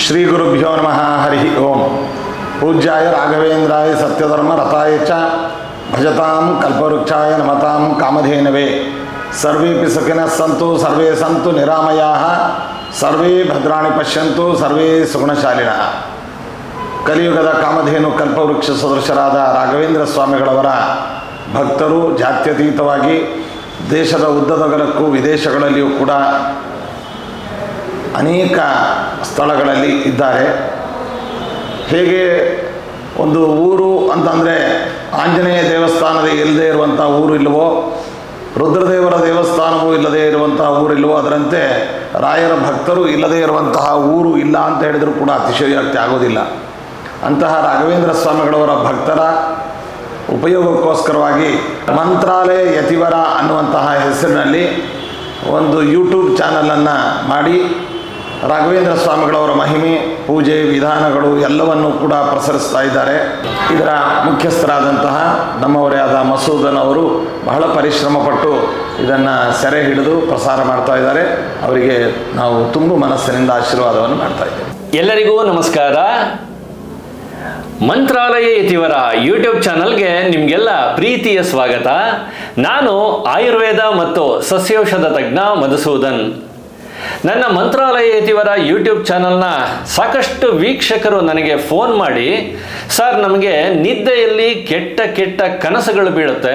ಶ್ರೀ ಗುರುಭ್ಯೋ ನಮಃ. ಹರಿ ಓಂ. ಪೂಜ್ಯಾಯ ರಾಘವೇಂದ್ರಾಯ ಸತ್ಯಧರ್ಮ ರಥಾಯ ಚ ಭಜತಾಂ ಕಲ್ಪವೃಕ್ಷಾಯ ನಮತಾಂ ಕಾಮಧೇನವೇ. ಸರ್ವೇಪಿ ಸುಖಿನಃ ಸಂತು ಸರ್ವೇ ಸಂತು ನಿರಾಮಯಾಃ ಸರ್ವೇ ಭದ್ರಾಣಿ ಪಶ್ಯಂತು ಸರ್ವೇ ಸುಗುಣಶಾಲಿನಃ. ಕಲಿಯುಗದ ಕಾಮಧೇನು ಕಲ್ಪವೃಕ್ಷ ಸದೃಶರಾದ ರಾಘವೇಂದ್ರ ಸ್ವಾಮಿಗಳವರ ಭಕ್ತರು ಜಾತ್ಯತೀತವಾಗಿ ದೇಶದ ಉದ್ದಗಲಕ್ಕೂ ವಿದೇಶಗಳಲ್ಲಿಯೂ ಕೂಡ ಅನೇಕ ಸ್ಥಳಗಳಲ್ಲಿ ಇದ್ದಾರೆ. ಹೇಗೆ ಒಂದು ಊರು ಅಂತಂದರೆ ಆಂಜನೇಯ ದೇವಸ್ಥಾನದ ಇಲ್ಲದೆ ಇರುವಂಥ ಊರು ಇಲ್ಲವೋ, ರುದ್ರದೇವರ ದೇವಸ್ಥಾನವೂ ಇಲ್ಲದೇ ಇರುವಂತಹ ಊರಿಲ್ಲವೋ, ಅದರಂತೆ ರಾಯರ ಭಕ್ತರು ಇಲ್ಲದೇ ಇರುವಂತಹ ಊರು ಇಲ್ಲ ಅಂತ ಹೇಳಿದರೂ ಕೂಡ ಅತಿಶಯೋಕ್ತಿ ಆಗೋದಿಲ್ಲ. ಅಂತಹ ರಾಘವೇಂದ್ರ ಸ್ವಾಮಿಗಳವರ ಭಕ್ತರ ಉಪಯೋಗಕ್ಕೋಸ್ಕರವಾಗಿ ಮಂತ್ರಾಲಯ ಯತಿವರ ಅನ್ನುವಂತಹ ಹೆಸರಿನಲ್ಲಿ ಒಂದು ಯೂಟ್ಯೂಬ್ ಚಾನಲನ್ನು ಮಾಡಿ ರಾಘವೇಂದ್ರ ಸ್ವಾಮಿಗಳವರ ಮಹಿಮೆ, ಪೂಜೆ, ವಿಧಾನಗಳು ಎಲ್ಲವನ್ನೂ ಕೂಡ ಪ್ರಸರಿಸ್ತಾ ಇದ್ದಾರೆ. ಇದರ ಮುಖ್ಯಸ್ಥರಾದಂತಹ ನಮ್ಮವರೇ ಆದ ಮಸೂದನ್ ಅವರು ಬಹಳ ಪರಿಶ್ರಮಪಟ್ಟು ಇದನ್ನು ಸೆರೆ ಹಿಡಿದು ಪ್ರಸಾರ ಮಾಡ್ತಾ ಇದ್ದಾರೆ. ಅವರಿಗೆ ನಾವು ತುಂಬು ಮನಸ್ಸಿನಿಂದ ಆಶೀರ್ವಾದವನ್ನು ಮಾಡ್ತಾ ಇದ್ದೇವೆ. ಎಲ್ಲರಿಗೂ ನಮಸ್ಕಾರ. ಮಂತ್ರಾಲಯ ಯತಿವರ ಯೂಟ್ಯೂಬ್ ಚಾನಲ್ಗೆ ನಿಮಗೆಲ್ಲ ಪ್ರೀತಿಯ ಸ್ವಾಗತ. ನಾನು ಆಯುರ್ವೇದ ಮತ್ತು ಸಸ್ಯೌಷಧ ತಜ್ಞ ಮಧುಸೂದನ್. ನನ್ನ ಮಂತ್ರಾಲಯ ಯತಿವರ ಯೂಟ್ಯೂಬ್ ಚಾನಲ್ನ ಸಾಕಷ್ಟು ವೀಕ್ಷಕರು ನನಗೆ ಫೋನ್ ಮಾಡಿ, ಸರ್ ನಮಗೆ ನಿದ್ದೆಯಲ್ಲಿ ಕೆಟ್ಟ ಕೆಟ್ಟ ಕನಸುಗಳು ಬೀಳುತ್ತೆ,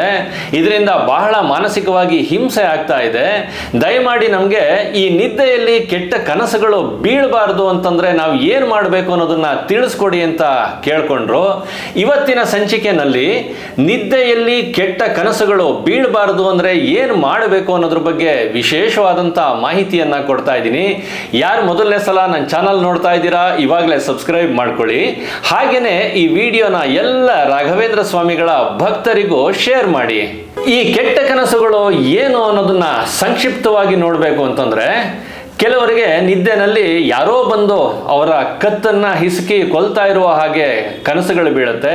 ಇದರಿಂದ ಬಹಳ ಮಾನಸಿಕವಾಗಿ ಹಿಂಸೆ ಆಗ್ತಾ ಇದೆ, ದಯಮಾಡಿ ನಮಗೆ ಈ ನಿದ್ದೆಯಲ್ಲಿ ಕೆಟ್ಟ ಕನಸುಗಳು ಬೀಳಬಾರ್ದು ಅಂತಂದರೆ ನಾವು ಏನು ಮಾಡಬೇಕು ಅನ್ನೋದನ್ನು ತಿಳಿಸ್ಕೊಡಿ ಅಂತ ಕೇಳಿಕೊಂಡ್ರು. ಇವತ್ತಿನ ಸಂಚಿಕೆಯಲ್ಲಿ ನಿದ್ದೆಯಲ್ಲಿ ಕೆಟ್ಟ ಕನಸುಗಳು ಬೀಳಬಾರ್ದು ಅಂದರೆ ಏನು ಮಾಡಬೇಕು ಅನ್ನೋದ್ರ ಬಗ್ಗೆ ವಿಶೇಷವಾದಂಥ ಮಾಹಿತಿಯನ್ನು ಕೊಡ್ತಾ ಇದ್ದೀನಿ. ಯಾರು ಮೊದಲನೇ ಸಲ ನನ್ನ ಚಾನಲ್ ನೋಡ್ತಾ ಇದ್ದೀರಾ, ಇವಾಗಲೇ ಸಬ್ಸ್ಕ್ರೈಬ್ ಮಾಡ್ಕೊಳ್ಳಿ. ಹಾಗೇನೆ ಈ ವಿಡಿಯೋನ ಎಲ್ಲ ರಾಘವೇಂದ್ರ ಸ್ವಾಮಿಗಳ ಭಕ್ತರಿಗೂ ಶೇರ್ ಮಾಡಿ. ಈ ಕೆಟ್ಟ ಕನಸುಗಳು ಏನು ಅನ್ನೋದನ್ನ ಸಂಕ್ಷಿಪ್ತವಾಗಿ ನೋಡಬೇಕು ಅಂತಂದ್ರೆ, ಕೆಲವರಿಗೆ ನಿದ್ದೆನಲ್ಲಿ ಯಾರೋ ಬಂದು ಅವರ ಕತ್ತನ್ನು ಹಿಸುಕಿ ಕೊಲ್ತಾ ಇರುವ ಹಾಗೆ ಕನಸುಗಳು ಬೀಳುತ್ತೆ.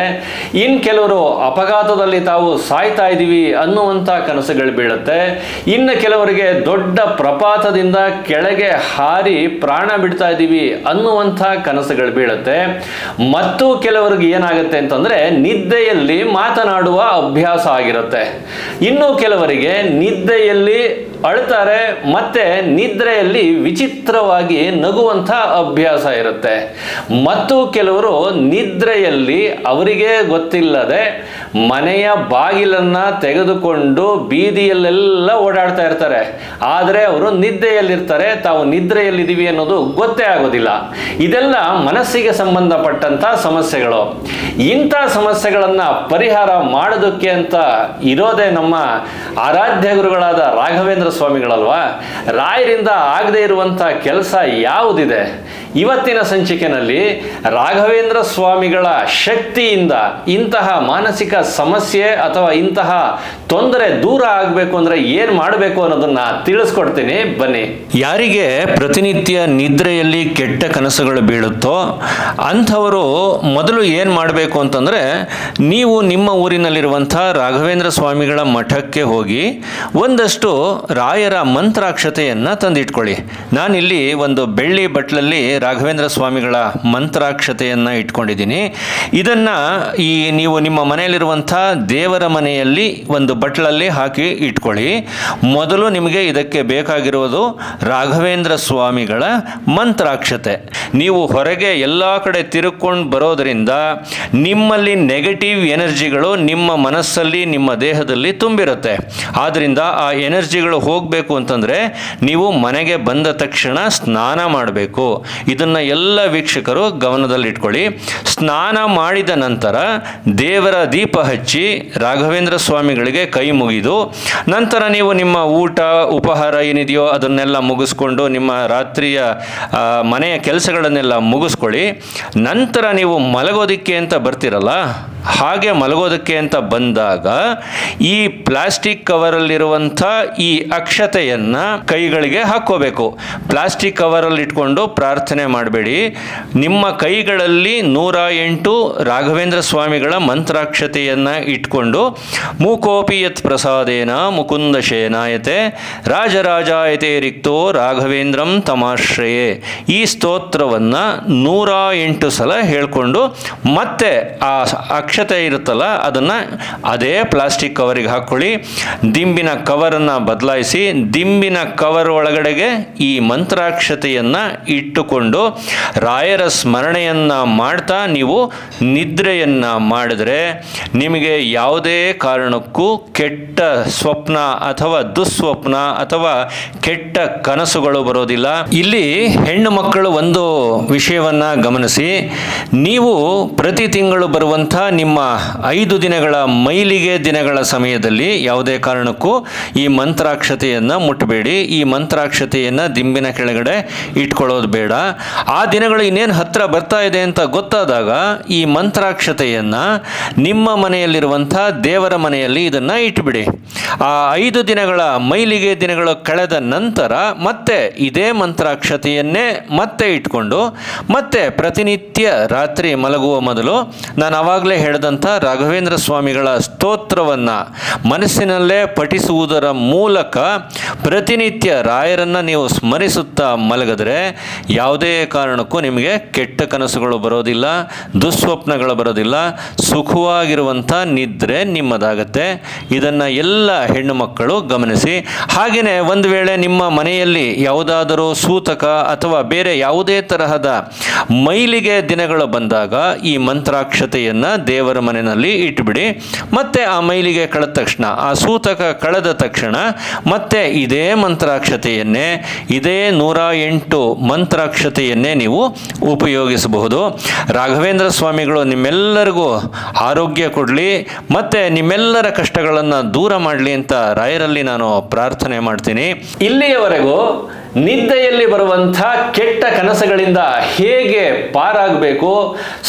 ಇನ್ನು ಕೆಲವರು ಅಪಘಾತದಲ್ಲಿ ತಾವು ಸಾಯ್ತಾ ಇದ್ದೀವಿ ಅನ್ನುವಂಥ ಕನಸುಗಳು ಬೀಳುತ್ತೆ. ಇನ್ನು ಕೆಲವರಿಗೆ ದೊಡ್ಡ ಪ್ರಪಾತದಿಂದ ಕೆಳಗೆ ಹಾರಿ ಪ್ರಾಣ ಬಿಡ್ತಾ ಇದ್ದೀವಿ ಅನ್ನುವಂಥ ಕನಸುಗಳು ಬೀಳುತ್ತೆ. ಮತ್ತು ಕೆಲವರಿಗೆ ಏನಾಗುತ್ತೆ ಅಂತಂದರೆ ನಿದ್ದೆಯಲ್ಲಿ ಮಾತನಾಡುವ ಅಭ್ಯಾಸ ಆಗಿರುತ್ತೆ. ಇನ್ನು ಕೆಲವರಿಗೆ ನಿದ್ದೆಯಲ್ಲಿ ಅಳ್ತಾರೆ, ಮತ್ತೆ ನಿದ್ರೆಯಲ್ಲಿ ವಿಚಿತ್ರವಾಗಿ ನಗುವಂಥ ಅಭ್ಯಾಸ ಇರುತ್ತೆ. ಮತ್ತು ಕೆಲವರು ನಿದ್ರೆಯಲ್ಲಿ ಅವರಿಗೆ ಗೊತ್ತಿಲ್ಲದೆ ಮನೆಯ ಬಾಗಿಲನ್ನು ತೆಗೆದುಕೊಂಡು ಬೀದಿಯಲ್ಲೆಲ್ಲ ಓಡಾಡ್ತಾ ಇರ್ತಾರೆ. ಆದರೆ ಅವರು ನಿದ್ದೆಯಲ್ಲಿರ್ತಾರೆ, ತಾವು ನಿದ್ರೆಯಲ್ಲಿದ್ದೀವಿ ಅನ್ನೋದು ಗೊತ್ತೇ ಆಗೋದಿಲ್ಲ. ಇದೆಲ್ಲ ಮನಸ್ಸಿಗೆ ಸಂಬಂಧಪಟ್ಟಂಥ ಸಮಸ್ಯೆಗಳು. ಇಂಥ ಸಮಸ್ಯೆಗಳನ್ನು ಪರಿಹಾರ ಮಾಡೋದಕ್ಕೆ ಅಂತ ಇರೋದೇ ನಮ್ಮ ಆರಾಧ್ಯ ಗುರುಗಳಾದ ರಾಘವೇಂದ್ರ ಸ್ವಾಮಿಗಳಲ್ವಾ. ರಾಯರಿಂದ ಆಗದೆ ಇರುವಂಥ ಕೆಲಸ ಯಾವುದಿದೆ? ಇವತ್ತಿನ ಸಂಚಿಕೆಯಲ್ಲಿ ರಾಘವೇಂದ್ರ ಸ್ವಾಮಿಗಳ ಶಕ್ತಿಯಿಂದ ಇಂತಹ ಮಾನಸಿಕ ಸಮಸ್ಯೆ ಅಥವಾ ಇಂತಹ ತೊಂದರೆ ದೂರ ಆಗಬೇಕು ಅಂದರೆ ಏನು ಮಾಡಬೇಕು ಅನ್ನೋದನ್ನ ತಿಳಿಸ್ಕೊಡ್ತೀನಿ, ಬನ್ನಿ. ಯಾರಿಗೆ ಪ್ರತಿನಿತ್ಯ ನಿದ್ರೆಯಲ್ಲಿ ಕೆಟ್ಟ ಕನಸುಗಳು ಬೀಳುತ್ತೋ ಅಂಥವರು ಮೊದಲು ಏನು ಮಾಡಬೇಕು ಅಂತಂದರೆ, ನೀವು ನಿಮ್ಮ ಊರಿನಲ್ಲಿರುವಂಥ ರಾಘವೇಂದ್ರ ಸ್ವಾಮಿಗಳ ಮಠಕ್ಕೆ ಹೋಗಿ ಒಂದಷ್ಟು ರಾಯರ ಮಂತ್ರಾಕ್ಷತೆಯನ್ನು ತಂದಿಟ್ಕೊಳ್ಳಿ. ನಾನಿಲ್ಲಿ ಒಂದು ಬೆಳ್ಳಿ ಬಟ್ಲಲ್ಲಿ ರಾಘವೇಂದ್ರ ಸ್ವಾಮಿಗಳ ಮಂತ್ರಾಕ್ಷತೆಯನ್ನು ಇಟ್ಕೊಂಡಿದ್ದೀನಿ. ಇದನ್ನು ನೀವು ನಿಮ್ಮ ಮನೆಯಲ್ಲಿರುವಂಥ ದೇವರ ಮನೆಯಲ್ಲಿ ಒಂದು ಬಟ್ಲಲ್ಲಿ ಹಾಕಿ ಇಟ್ಕೊಳ್ಳಿ. ಮೊದಲು ನಿಮಗೆ ಇದಕ್ಕೆ ಬೇಕಾಗಿರುವುದು ರಾಘವೇಂದ್ರ ಸ್ವಾಮಿಗಳ ಮಂತ್ರಾಕ್ಷತೆ. ನೀವು ಹೊರಗೆ ಎಲ್ಲ ಕಡೆ ತಿರುಕೊಂಡು ಬರೋದರಿಂದ ನಿಮ್ಮಲ್ಲಿ ನೆಗೆಟಿವ್ ಎನರ್ಜಿಗಳು ನಿಮ್ಮ ಮನಸ್ಸಲ್ಲಿ, ನಿಮ್ಮ ದೇಹದಲ್ಲಿ ತುಂಬಿರುತ್ತೆ. ಆದ್ದರಿಂದ ಆ ಎನರ್ಜಿಗಳು ಹೋಗಬೇಕು ಅಂತಂದರೆ ನೀವು ಮನೆಗೆ ಬಂದ ತಕ್ಷಣ ಸ್ನಾನ ಮಾಡಬೇಕು. ಇದನ್ನು ಎಲ್ಲ ವೀಕ್ಷಕರು ಗಮನದಲ್ಲಿಟ್ಕೊಳ್ಳಿ. ಸ್ನಾನ ಮಾಡಿದ ನಂತರ ದೇವರ ದೀಪ ಹಚ್ಚಿ ರಾಘವೇಂದ್ರ ಸ್ವಾಮಿಗಳಿಗೆ ಕೈ ಮುಗಿದು, ನಂತರ ನೀವು ನಿಮ್ಮ ಊಟ ಉಪಹಾರ ಏನಿದೆಯೋ ಅದನ್ನೆಲ್ಲ ಮುಗಿಸ್ಕೊಂಡು ನಿಮ್ಮ ರಾತ್ರಿಯ ಮನೆಯ ಕೆಲಸಗಳನ್ನೆಲ್ಲ ಮುಗಿಸ್ಕೊಳ್ಳಿ. ನಂತರ ನೀವು ಮಲಗೋದಿಕ್ಕೆ ಅಂತ ಬರ್ತಿರಲ್ಲ, ಹಾಗೆ ಮಲಗೋದಕ್ಕೆ ಅಂತ ಬಂದಾಗ ಈ ಪ್ಲಾಸ್ಟಿಕ್ ಕವರಲ್ಲಿರುವಂಥ ಈ ಅಕ್ಷತೆಯನ್ನು ಕೈಗಳಿಗೆ ಹಾಕ್ಕೋಬೇಕು. ಪ್ಲಾಸ್ಟಿಕ್ ಕವರಲ್ಲಿ ಇಟ್ಕೊಂಡು ಪ್ರಾರ್ಥನೆ ಮಾಡಬೇಡಿ. ನಿಮ್ಮ ಕೈಗಳಲ್ಲಿ 108 ರಾಘವೇಂದ್ರ ಸ್ವಾಮಿಗಳ ಮಂತ್ರಾಕ್ಷತೆಯನ್ನು ಇಟ್ಕೊಂಡು ಮೂಕೋಪಿ ಯತ್ ಪ್ರಸಾದೇನ ಮುಕುಂದ ಶೇನಾಯತೆ ರಾಜರಾಜಾಯತೆ ರಿಕ್ತೋ ರಾಘವೇಂದ್ರಂ ತಮಾಶ್ರಯೇ ಈ ಸ್ತೋತ್ರವನ್ನು 108 ಸಲ ಹೇಳ್ಕೊಂಡು ಮತ್ತೆ ಆ ಅಕ್ಷತೆ ಇರುತ್ತಲ್ಲ ಅದನ್ನು ಅದೇ ಪ್ಲಾಸ್ಟಿಕ್ ಕವರಿಗೆ ಹಾಕ್ಕೊಳ್ಳಿ. ದಿಂಬಿನ ಕವರನ್ನು ಬದಲಾಯಿಸಿ ದಿಂಬಿನ ಕವರ್ ಒಳಗಡೆಗೆ ಈ ಮಂತ್ರಾಕ್ಷತೆಯನ್ನು ಇಟ್ಟುಕೊಂಡು ರಾಯರ ಸ್ಮರಣೆಯನ್ನು ಮಾಡ್ತಾ ನೀವು ನಿದ್ರೆಯನ್ನು ಮಾಡಿದ್ರೆ ನಿಮಗೆ ಯಾವುದೇ ಕಾರಣಕ್ಕೂ ಕೆಟ್ಟ ಸ್ವಪ್ನ ಅಥವಾ ದುಸ್ವಪ್ನ ಅಥವಾ ಕೆಟ್ಟ ಕನಸುಗಳು ಬರೋದಿಲ್ಲ. ಇಲ್ಲಿ ಹೆಣ್ಣು ಮಕ್ಕಳು ಒಂದು ವಿಷಯವನ್ನು ಗಮನಿಸಿ. ನೀವು ಪ್ರತಿ ತಿಂಗಳು ಬರುವಂಥ ನಿಮ್ಮ 5 ದಿನಗಳ ಮೈಲಿಗೆ ದಿನಗಳ ಸಮಯದಲ್ಲಿ ಯಾವುದೇ ಕಾರಣಕ್ಕೂ ಈ ಮಂತ್ರಾಕ್ಷತೆಯನ್ನು ಮುಟ್ಟಬೇಡಿ. ಈ ಮಂತ್ರಾಕ್ಷತೆಯನ್ನು ದಿಂಬಿನ ಕೆಳಗಡೆ ಇಟ್ಕೊಳ್ಳೋದು ಬೇಡ. ಆ ದಿನಗಳು ಇನ್ನೇನು ಹತ್ತಿರ ಬರ್ತಾ ಇದೆ ಅಂತ ಗೊತ್ತಾದಾಗ ಈ ಮಂತ್ರಾಕ್ಷತೆಯನ್ನು ನಿಮ್ಮ ಮನೆಯಲ್ಲಿರುವಂಥ ದೇವರ ಮನೆಯಲ್ಲಿ ಇದನ್ನು ಇಟ್ಬಿಡಿ. ಆ 5 ದಿನಗಳ ಮೈಲಿಗೆ ದಿನಗಳು ಕಳೆದ ನಂತರ ಮತ್ತೆ ಇದೇ ಮಂತ್ರಾಕ್ಷತೆಯನ್ನೇ ಮತ್ತೆ ಇಟ್ಕೊಂಡು ಮತ್ತೆ ಪ್ರತಿನಿತ್ಯ ರಾತ್ರಿ ಮಲಗುವ ಮೊದಲು ನಾನು ಆವಾಗಲೇ ಹೇಳಿದಂಥ ರಾಘವೇಂದ್ರ ಸ್ವಾಮಿಗಳ ಸ್ತೋತ್ರವನ್ನು ಮನಸ್ಸಿನಲ್ಲೇ ಪಠಿಸುವುದರ ಮೂಲಕ ಪ್ರತಿನಿತ್ಯ ರಾಯರನ್ನು ನೀವು ಸ್ಮರಿಸುತ್ತಾ ಮಲಗಿದ್ರೆ ಯಾವುದೇ ಕಾರಣಕ್ಕೂ ನಿಮಗೆ ಕೆಟ್ಟ ಕನಸುಗಳು ಬರೋದಿಲ್ಲ, ದುಸ್ವಪ್ನಗಳು ಬರೋದಿಲ್ಲ, ಸುಖವಾಗಿರುವಂಥ ನಿದ್ರೆ ನಿಮ್ಮದಾಗತ್ತೆ. ಇದನ್ನು ಎಲ್ಲ ಹೆಣ್ಣು ಮಕ್ಕಳು ಗಮನಿಸಿ. ಹಾಗೆಯೇ ಒಂದು ವೇಳೆ ನಿಮ್ಮ ಮನೆಯಲ್ಲಿ ಯಾವುದಾದರೂ ಸೂತಕ ಅಥವಾ ಬೇರೆ ಯಾವುದೇ ತರಹದ ಮೈಲಿಗೆ ದಿನಗಳು ಬಂದಾಗ ಈ ಮಂತ್ರಾಕ್ಷತೆಯನ್ನು ದೇವರ ಮನೆಯಲ್ಲಿ ಇಟ್ಬಿಡಿ. ಮತ್ತೆ ಆ ಮೈಲಿಗೆ ಕಳೆದ ತಕ್ಷಣ, ಆ ಸೂತಕ ಕಳೆದ ತಕ್ಷಣ ಮತ್ತೆ ಇದೇ ಮಂತ್ರಾಕ್ಷತೆಯನ್ನೇ, ಇದೇ 108 ಮಂತ್ರಾಕ್ಷತೆಯನ್ನೇ ನೀವು ಉಪಯೋಗಿಸಬಹುದು. ರಾಘವೇಂದ್ರ ಸ್ವಾಮಿಗಳು ನಿಮ್ಮೆಲ್ಲರಿಗೂ ಆರೋಗ್ಯ ಕೊಡಲಿ ಮತ್ತು ನಿಮ್ಮೆಲ್ಲರ ಕಷ್ಟಗಳನ್ನು ದೂರ ಮಾಡಲಿ ಅಂತ ರಾಯರಲ್ಲಿ ನಾನು ಪ್ರಾರ್ಥನೆ ಮಾಡ್ತೀನಿ. ಇಲ್ಲಿಯವರೆಗೂ ನಿದ್ದೆಯಲ್ಲಿ ಬರುವಂಥ ಕೆಟ್ಟ ಕನಸುಗಳಿಂದ ಹೇಗೆ ಪಾರಾಗಬೇಕು,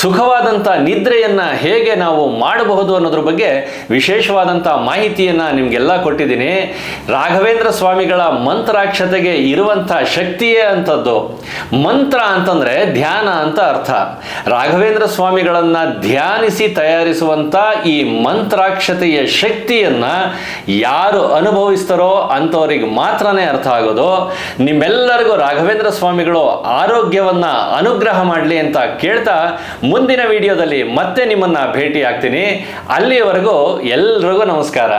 ಸುಖವಾದಂಥ ನಿದ್ರೆಯನ್ನು ಹೇಗೆ ನಾವು ಮಾಡಬಹುದು ಅನ್ನೋದ್ರ ಬಗ್ಗೆ ವಿಶೇಷವಾದಂಥ ಮಾಹಿತಿಯನ್ನು ನಿಮಗೆಲ್ಲ ಕೊಟ್ಟಿದ್ದೀನಿ. ರಾಘವೇಂದ್ರ ಸ್ವಾಮಿಗಳ ಮಂತ್ರಾಕ್ಷತೆಗೆ ಇರುವಂಥ ಶಕ್ತಿಯೇ ಅಂಥದ್ದು. ಮಂತ್ರ ಅಂತಂದರೆ ಧ್ಯಾನ ಅಂತ ಅರ್ಥ. ರಾಘವೇಂದ್ರ ಸ್ವಾಮಿಗಳನ್ನು ಧ್ಯಾನಿಸಿ ತಯಾರಿಸುವಂಥ ಈ ಮಂತ್ರಾಕ್ಷತೆಯ ಶಕ್ತಿಯನ್ನು ಯಾರು ಅನುಭವಿಸ್ತಾರೋ ಅಂಥವ್ರಿಗೆ ಮಾತ್ರನೇ ಅರ್ಥ ಆಗೋದು. ನಿಮ್ಮೆಲ್ಲರಿಗೂ ರಾಘವೇಂದ್ರ ಸ್ವಾಮಿಗಳು ಆರೋಗ್ಯವನ್ನು ಅನುಗ್ರಹ ಮಾಡಲಿ ಅಂತ ಕೇಳ್ತಾ ಮುಂದಿನ ವಿಡಿಯೋದಲ್ಲಿ ಮತ್ತೆ ನಿಮ್ಮನ್ನು ಭೇಟಿ ಆಗ್ತೀನಿ. ಅಲ್ಲಿಯವರೆಗೂ ಎಲ್ರಿಗೂ ನಮಸ್ಕಾರ.